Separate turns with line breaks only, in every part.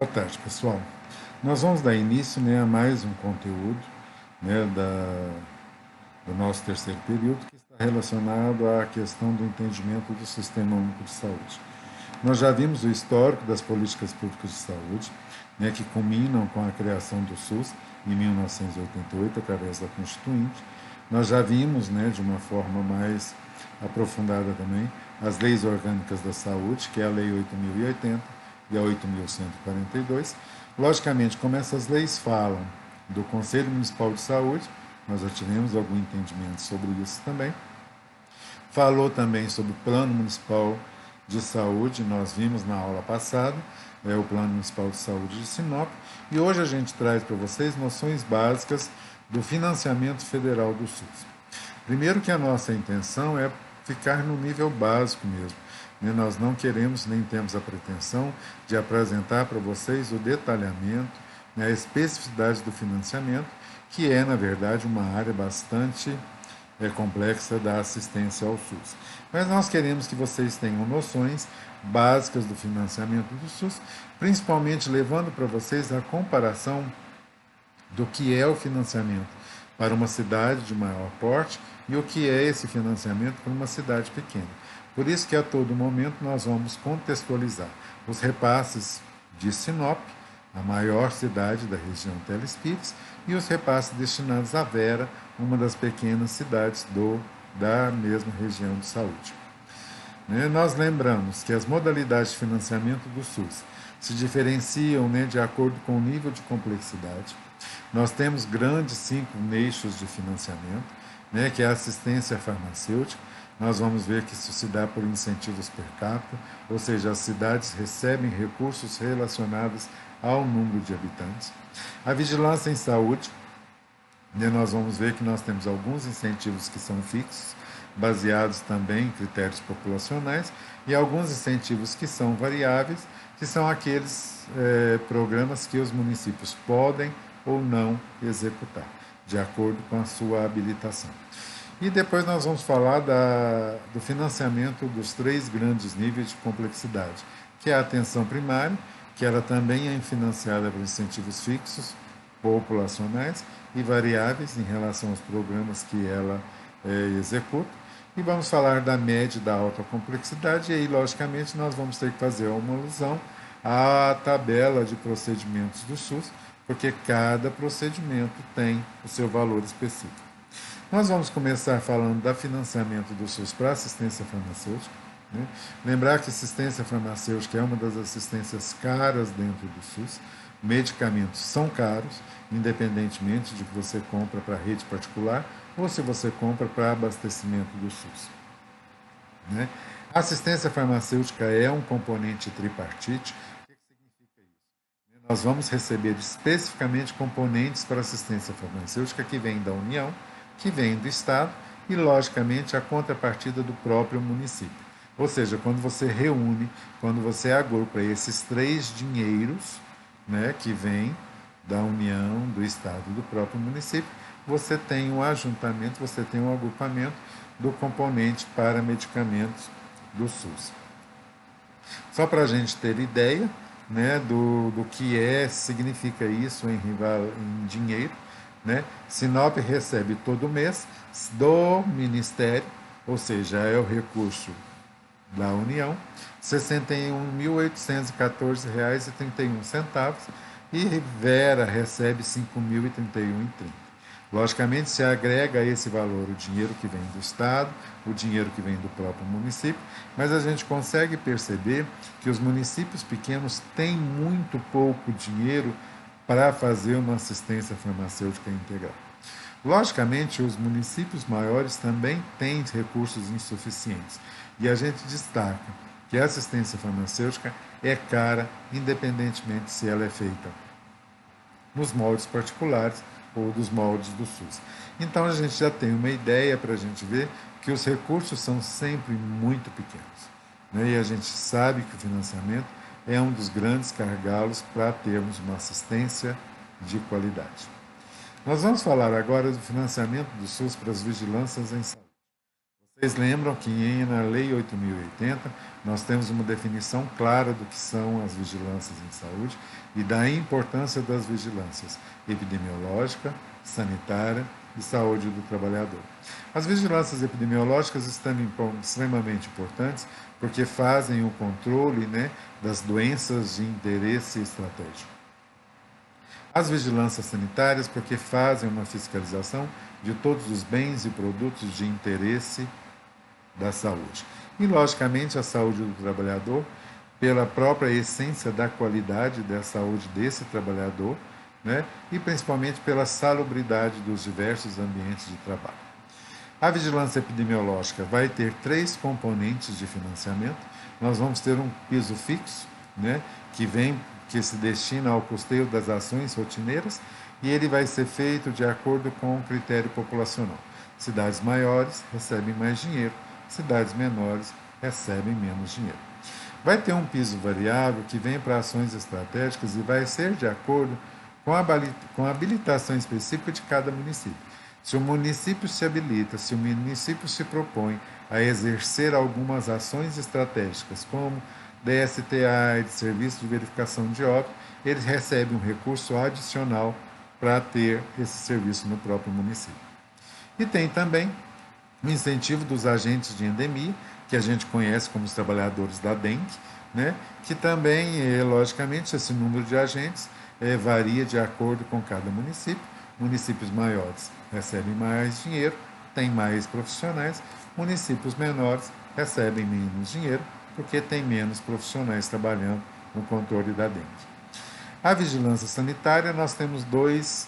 Boa tarde, pessoal. Nós vamos dar início, a mais um conteúdo, do nosso terceiro período, que está relacionado à questão do entendimento do Sistema Único de Saúde. Nós já vimos o histórico das políticas públicas de saúde, que culminam com a criação do SUS em 1988, através da Constituinte. Nós já vimos, de uma forma mais aprofundada também, as leis orgânicas da saúde, que é a Lei 8.080 e a 8.142. Logicamente, como essas leis falam do Conselho Municipal de Saúde, nós já tivemos algum entendimento sobre isso também. Falou também sobre o Plano Municipal de Saúde, nós vimos na aula passada, o Plano Municipal de Saúde de Sinop, e hoje a gente traz para vocês noções básicas do financiamento federal do SUS. Primeiro que a nossa intenção é ficar no nível básico mesmo. Nós não queremos nem temos a pretensão de apresentar para vocês o detalhamento, a especificidade do financiamento, que é, na verdade, uma área bastante complexa da assistência ao SUS. Mas nós queremos que vocês tenham noções básicas do financiamento do SUS, principalmente levando para vocês a comparação do que é o financiamento para uma cidade de maior porte e o que é esse financiamento para uma cidade pequena. Por isso que a todo momento nós vamos contextualizar os repasses de Sinop, a maior cidade da região Telespires, e os repasses destinados a Vera, uma das pequenas cidades da mesma região de saúde. Nós lembramos que as modalidades de financiamento do SUS se diferenciam de acordo com o nível de complexidade. Nós temos grandes 5 nichos de financiamento, que é a assistência farmacêutica. Nós vamos ver que isso se dá por incentivos per capita, ou seja, as cidades recebem recursos relacionados ao número de habitantes. A vigilância em saúde, nós vamos ver que nós temos alguns incentivos que são fixos, baseados também em critérios populacionais, e alguns incentivos que são variáveis, que são aqueles programas que os municípios podem ou não executar, de acordo com a sua habilitação. E depois nós vamos falar do financiamento dos 3 grandes níveis de complexidade, que é a atenção primária, que ela também é financiada por incentivos fixos, populacionais e variáveis em relação aos programas que ela executa. E vamos falar da média e da alta complexidade, e aí, logicamente, nós vamos ter que fazer uma alusão à tabela de procedimentos do SUS, porque cada procedimento tem o seu valor específico. Nós vamos começar falando do financiamento do SUS para assistência farmacêutica. Lembrar que assistência farmacêutica é uma das assistências caras dentro do SUS. Medicamentos são caros, independentemente de que você compra para a rede particular ou se você compra para abastecimento do SUS. A assistência farmacêutica é um componente tripartite. O que significa isso? Nós vamos receber especificamente componentes para assistência farmacêutica que vêm da União, que vem do Estado e, logicamente, a contrapartida do próprio município. Ou seja, quando você reúne, quando você agrupa esses 3 dinheiros, que vêm da União, do Estado e do próprio município, você tem um ajuntamento, você tem um agrupamento do componente para medicamentos do SUS. Só para a gente ter ideia do que significa isso em dinheiro, Sinop recebe todo mês do Ministério, ou seja, é o recurso da União, R$ 61.814,31 e Vera recebe R$ 5.031,30. Logicamente, se agrega a esse valor o dinheiro que vem do Estado, o dinheiro que vem do próprio município, mas a gente consegue perceber que os municípios pequenos têm muito pouco dinheiro para fazer uma assistência farmacêutica integral. Logicamente, os municípios maiores também têm recursos insuficientes, e a gente destaca que a assistência farmacêutica é cara, independentemente se ela é feita nos moldes particulares ou dos moldes do SUS. Então a gente já tem uma ideia para a gente ver que os recursos são sempre muito pequenos. E a gente sabe que o financiamento é um dos grandes gargalos para termos uma assistência de qualidade. Nós vamos falar agora do financiamento do SUS para as vigilâncias em saúde. Vocês lembram que na Lei 8.080 nós temos uma definição clara do que são as vigilâncias em saúde e da importância das vigilâncias epidemiológica, sanitária e saúde do trabalhador. As vigilâncias epidemiológicas estão extremamente importantes porque fazem o controle, das doenças de interesse estratégico. As vigilâncias sanitárias porque fazem uma fiscalização de todos os bens e produtos de interesse da saúde. E, logicamente, a saúde do trabalhador, pela própria essência da qualidade da saúde desse trabalhador, e principalmente pela salubridade dos diversos ambientes de trabalho. A vigilância epidemiológica vai ter 3 componentes de financiamento. Nós vamos ter um piso fixo, que se destina ao custeio das ações rotineiras, e ele vai ser feito de acordo com o critério populacional. Cidades maiores recebem mais dinheiro, cidades menores recebem menos dinheiro. Vai ter um piso variável que vem para ações estratégicas e vai ser de acordo com a habilitação específica de cada município. Se o município se habilita, se o município se propõe a exercer algumas ações estratégicas, como DST-AIDS, Serviço de Verificação de Óbito, ele recebe um recurso adicional para ter esse serviço no próprio município. E tem também o incentivo dos agentes de endemia, que a gente conhece como os trabalhadores da dengue, que também, logicamente, esse número de agentes varia de acordo com cada município. Municípios maiores recebem mais dinheiro, têm mais profissionais, municípios menores recebem menos dinheiro, porque tem menos profissionais trabalhando no controle da dengue. A vigilância sanitária, nós temos 2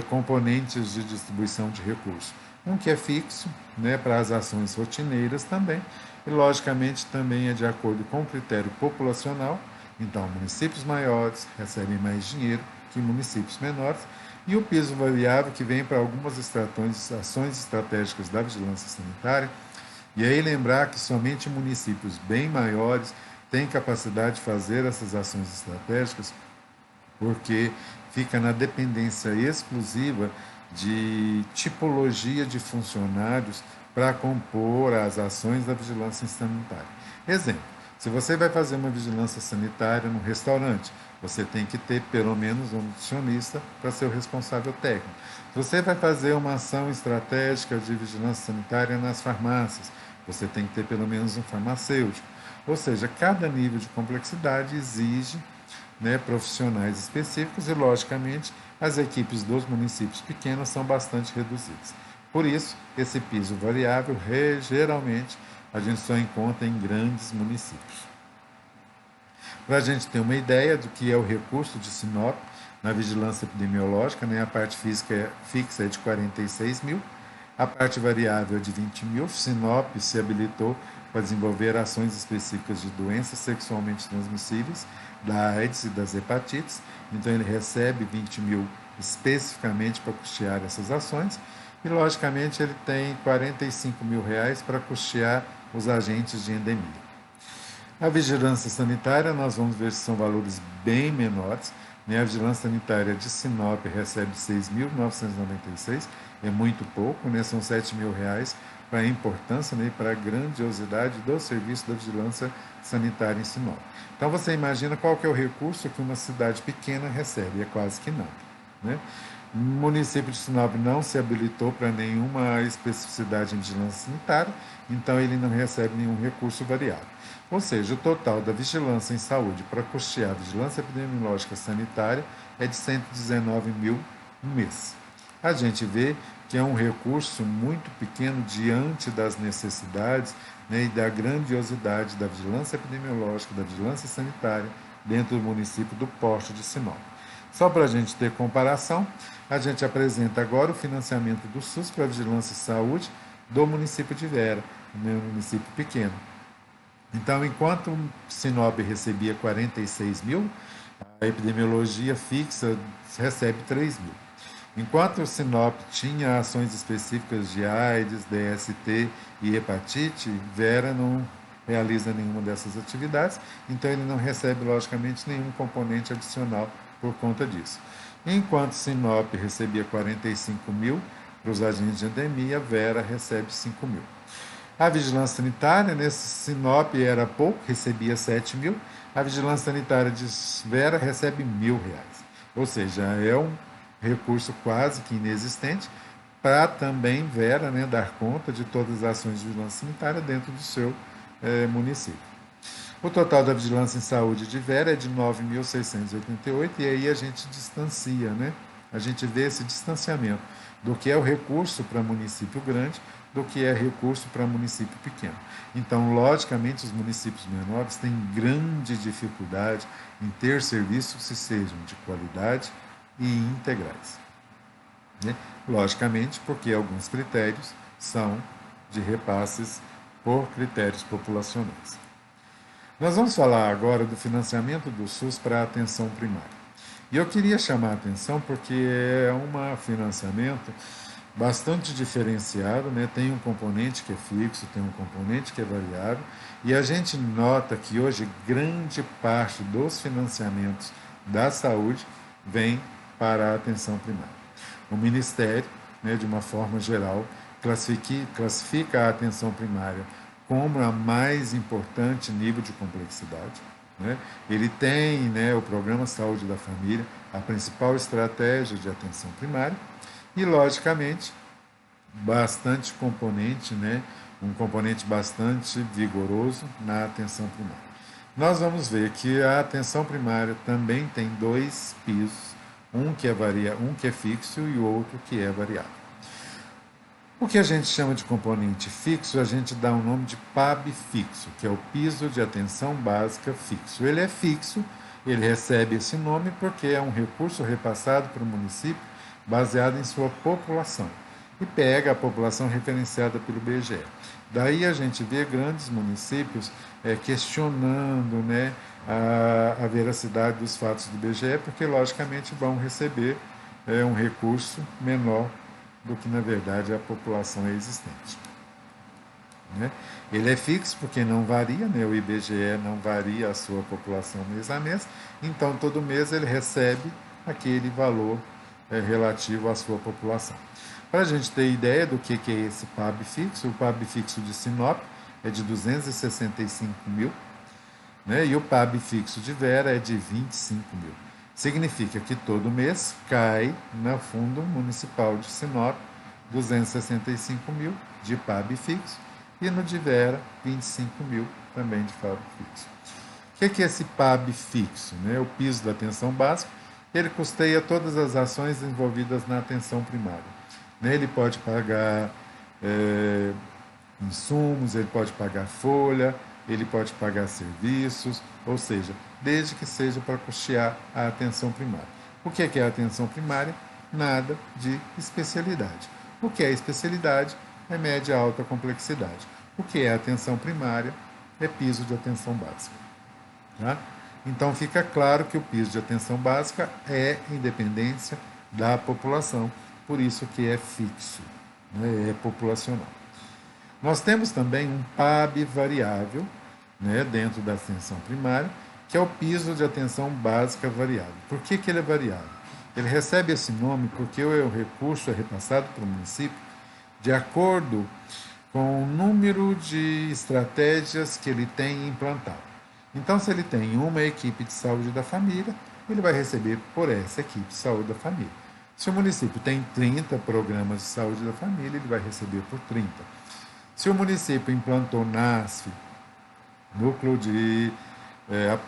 componentes de distribuição de recursos. Um que é fixo, para as ações rotineiras também, e logicamente também é de acordo com o critério populacional. Então, municípios maiores recebem mais dinheiro que municípios menores, e o piso variável que vem para algumas ações estratégicas da vigilância sanitária. E aí lembrar que somente municípios bem maiores têm capacidade de fazer essas ações estratégicas, porque fica na dependência exclusiva de tipologia de funcionários para compor as ações da vigilância sanitária. Exemplo, se você vai fazer uma vigilância sanitária no restaurante, você tem que ter pelo menos um nutricionista para ser o responsável técnico. Se você vai fazer uma ação estratégica de vigilância sanitária nas farmácias, você tem que ter pelo menos um farmacêutico. Ou seja, cada nível de complexidade exige profissionais específicos e, logicamente, as equipes dos municípios pequenos são bastante reduzidas. Por isso, esse piso variável, geralmente, a gente só encontra em grandes municípios. Para a gente ter uma ideia do que é o recurso de Sinop na vigilância epidemiológica, a parte fixa é de 46 mil, a parte variável é de 20 mil. Sinop se habilitou para desenvolver ações específicas de doenças sexualmente transmissíveis, da AIDS e das hepatites, então ele recebe 20 mil especificamente para custear essas ações, e logicamente ele tem 45 mil reais para custear os agentes de endemia. A vigilância sanitária, nós vamos ver que são valores bem menores. A vigilância sanitária de Sinop recebe 6.996, é muito pouco, são 7 mil reais para a importância e para a grandiosidade do serviço da vigilância sanitária em Sinop. Então você imagina qual que é o recurso que uma cidade pequena recebe, é quase que nada. O município de Sinop não se habilitou para nenhuma especificidade em vigilância sanitária, então ele não recebe nenhum recurso variável. Ou seja, o total da vigilância em saúde para custear a vigilância epidemiológica sanitária é de 119 mil no mês. A gente vê que é um recurso muito pequeno diante das necessidades e da grandiosidade da vigilância epidemiológica, da vigilância sanitária dentro do município do porte de Sinop. Só para a gente ter comparação, a gente apresenta agora o financiamento do SUS para a vigilância e saúde do município de Vera, um município pequeno. Então, enquanto Sinop recebia 46 mil, a epidemiologia fixa recebe 3 mil. Enquanto o Sinop tinha ações específicas de AIDS, DST e hepatite, Vera não realiza nenhuma dessas atividades, então ele não recebe, logicamente, nenhum componente adicional por conta disso. Enquanto Sinop recebia 45 mil para os agentes de endemia, Vera recebe 5 mil. A vigilância sanitária, nesse Sinop era pouco, recebia 7 mil. A vigilância sanitária de Vera recebe R$ 1.000. Ou seja, é um recurso quase que inexistente para também Vera, né, dar conta de todas as ações de vigilância sanitária dentro do seu município. O total da vigilância em saúde de Vera é de 9.688 e aí a gente distancia, né? A gente vê esse distanciamento do que é o recurso para município grande do que é recurso para município pequeno. Então, logicamente, os municípios menores têm grande dificuldade em ter serviços que sejam de qualidade e integrais. Né? Logicamente, porque alguns critérios são de repasses por critérios populacionais. Nós vamos falar agora do financiamento do SUS para a atenção primária. E eu queria chamar a atenção porque é um financiamento bastante diferenciado, né? Tem um componente que é fixo, tem um componente que é variável, e a gente nota que hoje grande parte dos financiamentos da saúde vem para a atenção primária. O Ministério, né, de uma forma geral, classifica a atenção primária como a mais importante nível de complexidade. Né? Ele tem, né, o Programa Saúde da Família, a principal estratégia de atenção primária, e, logicamente, bastante componente, né, um componente bastante vigoroso na atenção primária. Nós vamos ver que a atenção primária também tem dois pisos, um que é fixo e o outro que é variável. O que a gente chama de componente fixo, a gente dá o nome de PAB fixo, que é o piso de atenção básica fixo. Ele é fixo, ele recebe esse nome porque é um recurso repassado para o município baseado em sua população e pega a população referenciada pelo IBGE. Daí a gente vê grandes municípios questionando, né, a veracidade dos fatos do IBGE, porque logicamente vão receber um recurso menor do que, na verdade, a população é existente. Né? Ele é fixo porque não varia, né? O IBGE não varia a sua população mês a mês, então todo mês ele recebe aquele valor relativo à sua população. Para a gente ter ideia do que é esse PAB fixo, o PAB fixo de Sinop é de 265 mil, né? E o PAB fixo de Vera é de 25 mil. Significa que todo mês cai no Fundo Municipal de Sinop 265 mil de PAB fixo e no de Vera 25 mil também de PAB fixo. O que é esse PAB fixo? Né? O piso da atenção básica, ele custeia todas as ações envolvidas na atenção primária. Né? Ele pode pagar insumos, ele pode pagar folha, ele pode pagar serviços, ou seja, desde que seja para custear a atenção primária. O que é a atenção primária? Nada de especialidade. O que é especialidade? É média alta complexidade. O que é atenção primária? É piso de atenção básica. Tá? Então fica claro que o piso de atenção básica é independência da população, por isso que é fixo, né? É populacional. Nós temos também um PAB variável, né, dentro da atenção primária, que é o piso de atenção básica variável. Por que ele é variável? Ele recebe esse nome porque o recurso é repassado para o município de acordo com o número de estratégias que ele tem implantado. Então, se ele tem uma equipe de saúde da família, ele vai receber por essa equipe de saúde da família. Se o município tem 30 programas de saúde da família, ele vai receber por 30. Se o município implantou NASF, núcleo de